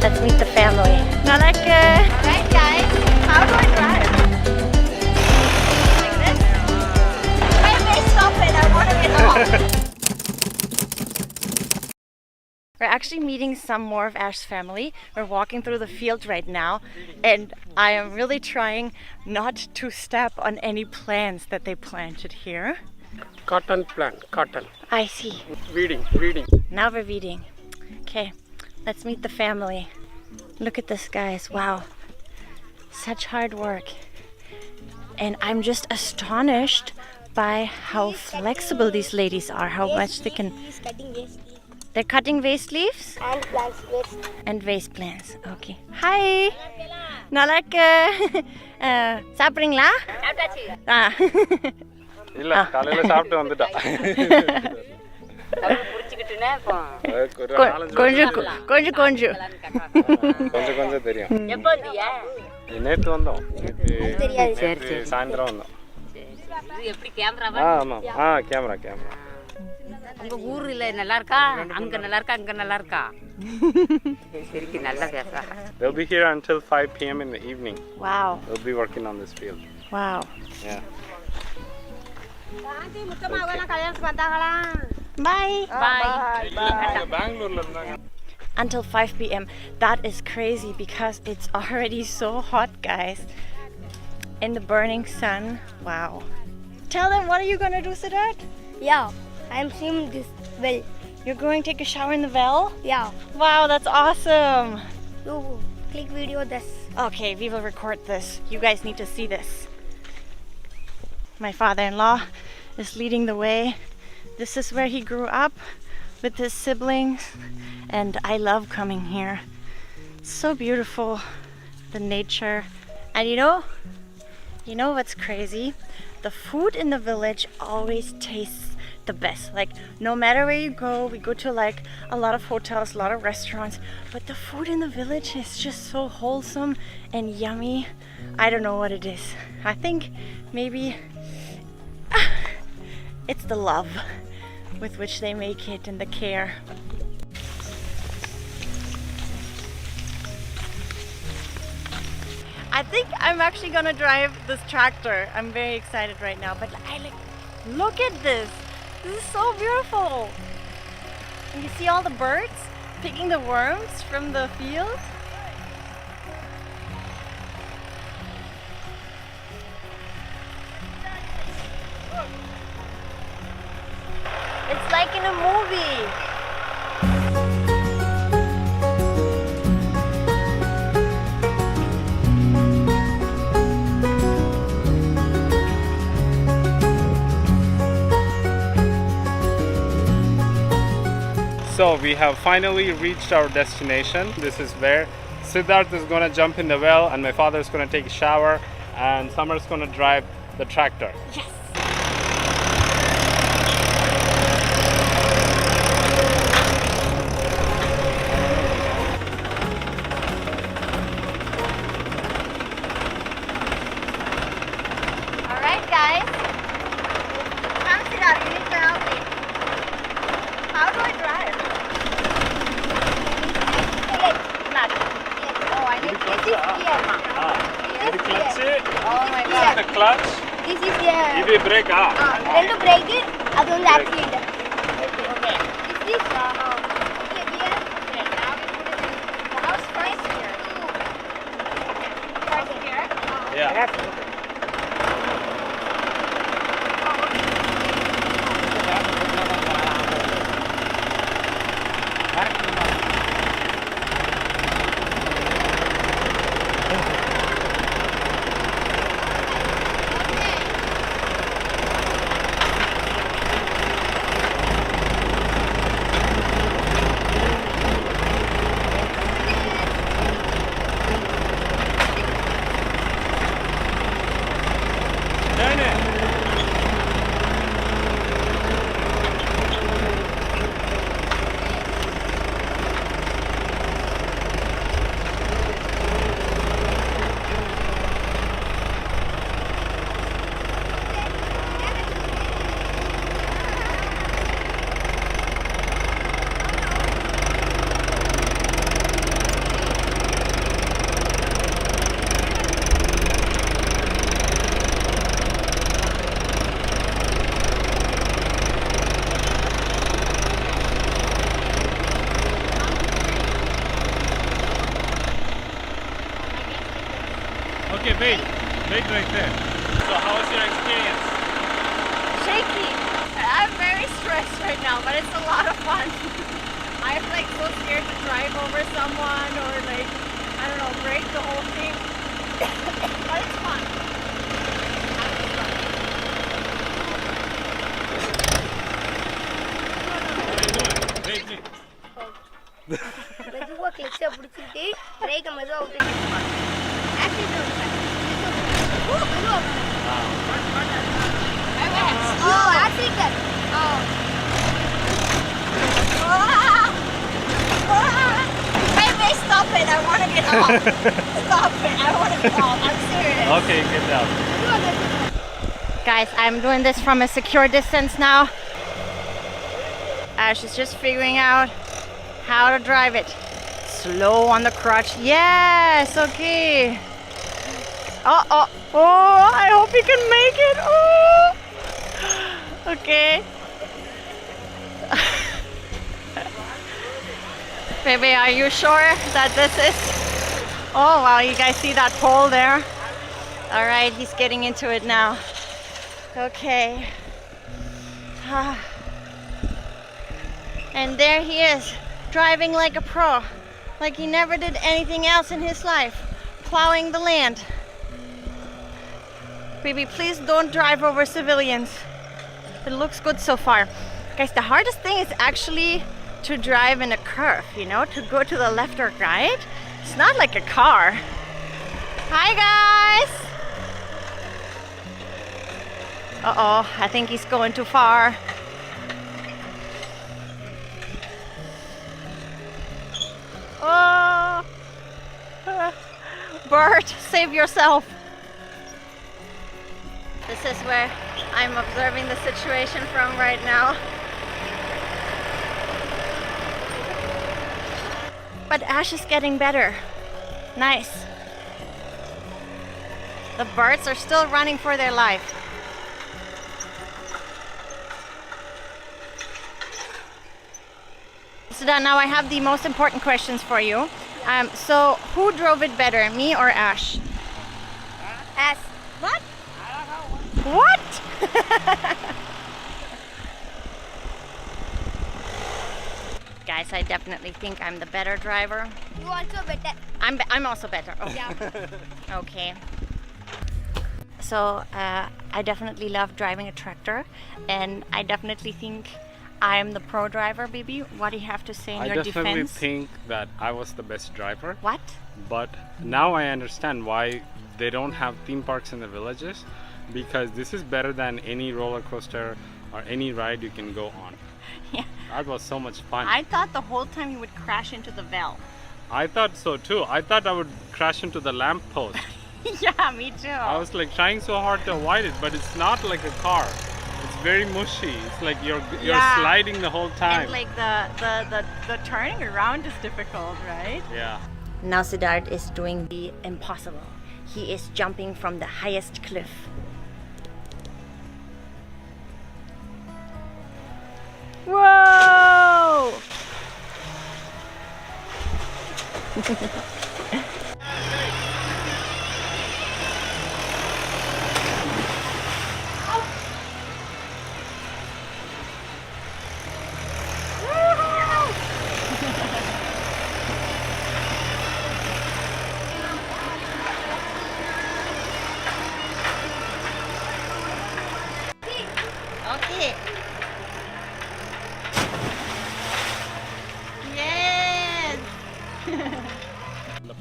Let's meet the family. Nalaka! Alright guys, how do I drive? Like this? Wait, stop it, I want to get off. We're actually meeting some more of Ash's family. We're walking through the field right now, and I am really trying not to step on any plants that they planted here. Cotton plant, cotton. I see. Weeding. Now we're weeding. Okay, let's meet the family. Look at this, guys. Wow. Such hard work. And I'm just astonished by how flexible these ladies are, how much they can... They're cutting waste leaves? And plants waste. And waste plants. Okay. Hi! Nalaka! Saprீங்களா? Ah. இல்ல காலையில சாப்பிட்டு வந்துட்டா கொஞ்சம் தெரியும் நேத்து வந்தோம் சாயந்தரம் வந்தோம் ஆமா கேமரா உங்க ஊர்ல நல்லா இருக்கா அங்க நல்லா இருக்கா அங்க நல்லா இருக்கா சரிக்கு நல்லா பேசா They'll be here until 5 p.m. in the evening. Wow. They'll be working on this field. Wow. Yeah. Bye. Bangalore இருந்தாங்க Until 5 p.m. That is crazy because it's already so hot, guys. In the burning sun. Wow. Tell them, what are you going to do, Siddharth? Yeah, I'm swimming this well. You're going to take a shower in the well? Yeah. Wow, that's awesome. You click video this. Okay, we will record this. You guys need to see this. My father-in-law is leading the way. This is where he grew up with his siblings, and I love coming here. It's so beautiful, the nature. And you know what's crazy? The food in the village always tastes the best. Like, no matter where you go, we go to like a lot of hotels, a lot of restaurants, but the food in the village is just so wholesome and yummy. I don't know what it is. I think maybe it's the love with which they make it and the care. I think I'm actually gonna drive this tractor. I'm very excited right now, but look at this. This is so beautiful. And you see all the birds picking the worms from the field. It's like in a movie. So we have finally reached our destination. This is where Siddharth is going to jump in the well, and my father is going to take a shower, and Summer is going to drive the tractor. Yes. All right, guys. Come, Siddharth. You need to help me. How do I drive? Clutch. Oh, I need This is here. The clutch. Oh my God. The clutch. This is here. This is brake. Then to break it, ಅದು ಒಂದು accident. Okay. This is here. Okay, now we put it in. The house first here. First here. Yeah. Okay, wait right there. So how was your experience? Shaky. I'm very stressed right now, but it's a lot of fun. I'm like so scared to drive over someone or like, I don't know, break the whole thing. But it's fun. Wait. மெதுவாக கிளச்சை பிடிச்சிக்கிட்டு பிரேக்கை மெதுவாக விட்டு accident மெதுவாக accident Hey, stop it. I want to get off. Stop it. I want to get off. I'm serious. Okay, get down. Guys, I'm doing this from a secure distance now. Ash is just figuring out how to drive it. Slow on the crutch. Yes, okay. Oh, I hope he can make it. Oh, okay. Baby, are you sure that this is? Oh, wow, you guys see that pole there? All right, he's getting into it now. Okay. And there he is, driving like a pro, like he never did anything else in his life, plowing the land. Baby, please don't drive over civilians. It looks good so far. Guys, the hardest thing is actually to drive in a curve, you know, to go to the left or right. It's not like a car. Hi, guys. Uh-oh, I think he's going too far. Oh, Bert, save yourself. This is where I'm observing the situation from right now. But Ash is getting better. Nice. The birds are still running for their life. So now I have the most important questions for you. So who drove it better, me or Ash? Ash. What? What? Guys, I definitely think I'm the better driver. You also better. I'm also better. Oh. Yeah. Okay. So I definitely love driving a tractor, and I definitely think I'm the pro driver, baby. What do you have to say in your defense? I definitely think that I was the best driver. What? But now I understand why they don't have theme parks in the villages, because this is better than any roller coaster or any ride you can go on. Yeah. That was so much fun. I thought the whole time you would crash into the well. I thought so too. I thought I would crash into the lamp post. Yeah, me too. I was like trying so hard to avoid it, but it's not like a car. It's very mushy. It's like you're Yeah. sliding the whole time. And like the turning around is difficult, right? Yeah. Now Siddharth is doing the impossible. He is jumping from the highest cliff. Whoa! Okay. Yes.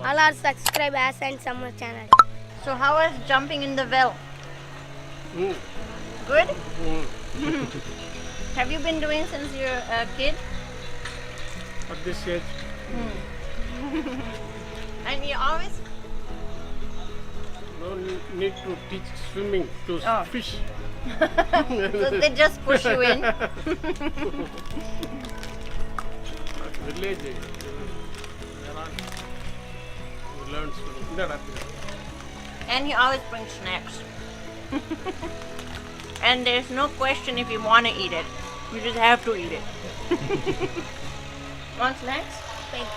All are subscribe Ash and Summer channel. So how was jumping in the well? Good? Have you been doing since you're a kid? At this age. And you always No need to teach swimming to Oh. fish. so they just push you in. Village, you learn swimming. No, nothing. And he always brings snacks. And there's no question if you want to eat it. You just have to eat it. Want snacks? Thanks.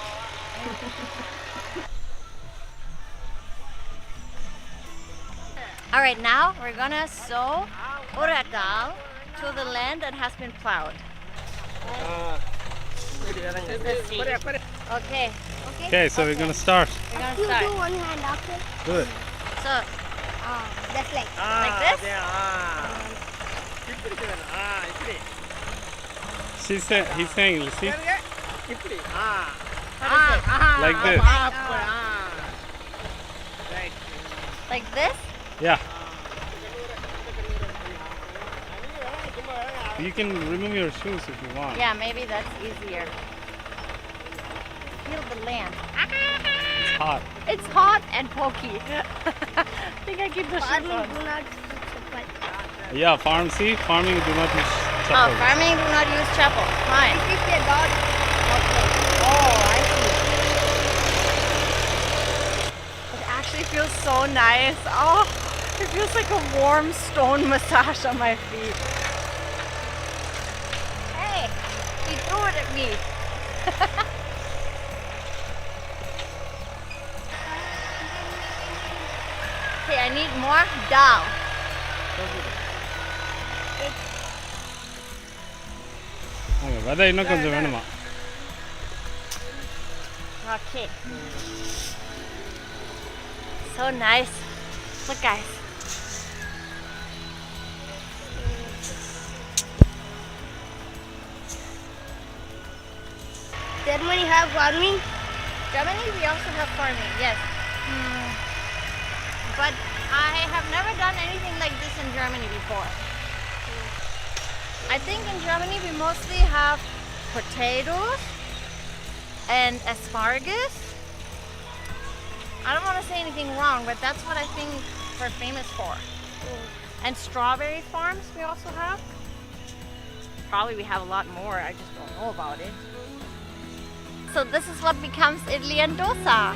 All right, now we're gonna sow urad dal to the land that has been plowed. Okay. Okay, so we're gonna start. We're gonna You start. do one hand after. Do it. So, That's like. like this? He's saying, you see? What is it? Like this. Like this? Yeah. You can remove your shoes if you want. Yeah, maybe that's easier. Feel the land. It's hot. It's hot and pokey. I think I keep the shoes Farming on. do not support. Yeah, farming do not use Oh, chapel. farming do not use chapel. Fine. If they got Oh, I see. It actually feels so nice. Oh, it feels like a warm stone massage on my feet. Hey, he threw it at me. Okay, I need more dal. விதை இன்னும் கொஞ்சம் வேணுமா? Okay. So nice. Look, guys. Germany have farming. Germany, we also have farming, yes. But I have never done anything like this in Germany before. I think in Germany we mostly have potatoes and asparagus. I don't want to say anything wrong, but that's what I think we're famous for. And strawberry farms we also have. Probably we have a lot more, I just don't know about it. So this is what becomes idli and dosa.